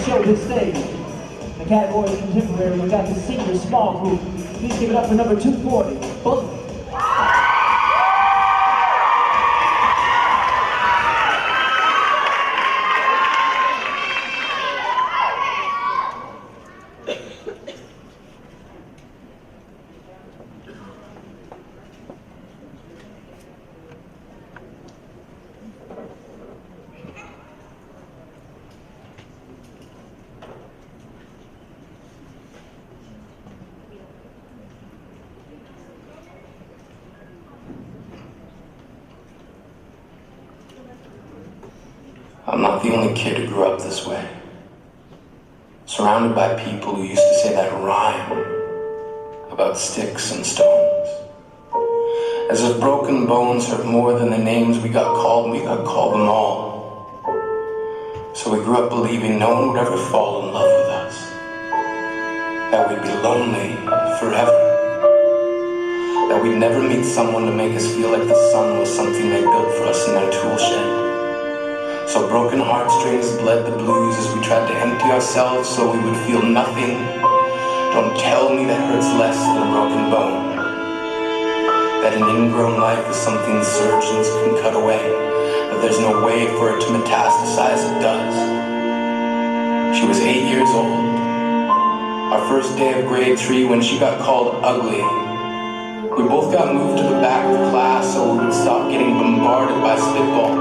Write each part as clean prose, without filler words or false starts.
show this stage. The category is contemporary. We got the senior small group. Please give it up for number 240, Bullet. I'm not the only kid who grew up this way. Surrounded by people who used to say that rhyme about sticks and stones. As if broken bones hurt more than the names we got called, and we got called them all. So we grew up believing no one would ever fall in love with us. That we'd be lonely forever. That we'd never meet someone to make us feel like the sun was something they built for us in their tool shed. So broken heartstrings bled the blues as we tried to empty ourselves so we would feel nothing. Don't tell me that hurts less than a broken bone. That an ingrown life is something surgeons can cut away. That there's no way for it to metastasize, it does. She was 8 years old. Our first day of grade 3 when she got called ugly. We both got moved to the back of the class so we would stop getting bombarded by spitballs.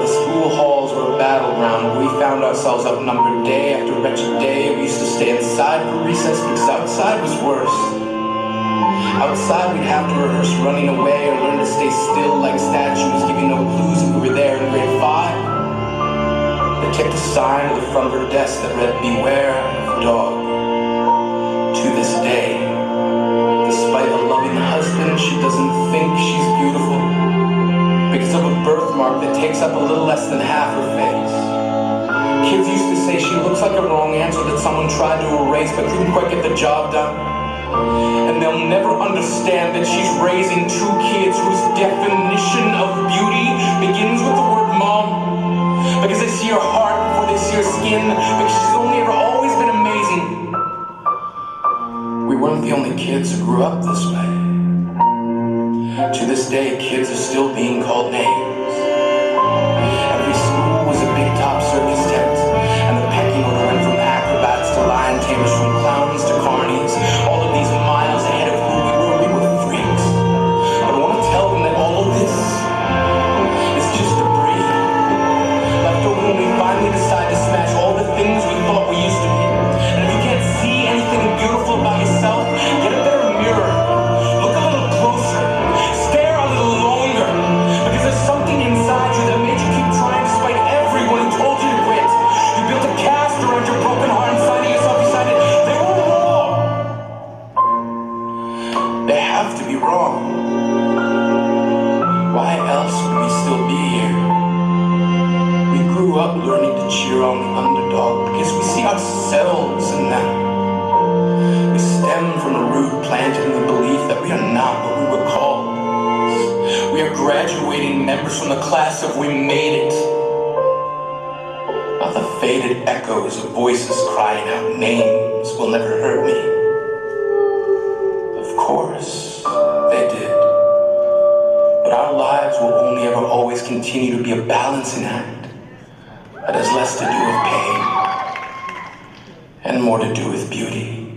The school halls were a battleground where we found ourselves outnumbered day after wretched day. We used to stay inside for recess because outside was worse. Outside we'd have to rehearse running away or learn to stay still like statues, giving no clues if we were there in grade 5. They kept a sign at the front of her desk that read, "Beware of the dog." To this day, despite a loving husband, she doesn't think she's beautiful. Because of a birthmark that takes up a little less than half her face. Kids used to say she looks like a wrong answer that someone tried to erase but couldn't quite get the job done. And they'll never understand that she's raising 2 kids whose definition of beauty begins with the word mom. Because they see her heart before they see her skin. Because she's only ever always been amazing. We weren't the only kids who grew up this way. To this day, kids are still being called names. Every school was a big top circus tent, and the pecking order went from acrobats to lion tamers, from clowns to carnies. All of these miles ahead of who we were freaks. But I want to tell them that all of this is just debris. Left over when we finally decide to smash all the things we thought we used to be. And if you can't see anything beautiful about yourself, get a better mirror. Look a little closer. Something inside you that made you keep trying despite everyone who told you to quit. You built a cast around your broken heart inside of yourself. You decided they were wrong. They have to be wrong. Why else would we still be here? We grew up learning to cheer on the underdog because we see ourselves in them. We stem from a root planted in the belief that we are not what we were called. We are graduating members from the class of "We made it." Not the faded echoes of voices crying out names will never hurt me. Of course, they did. But our lives will only ever always continue to be a balancing act that has less to do with pain and more to do with beauty.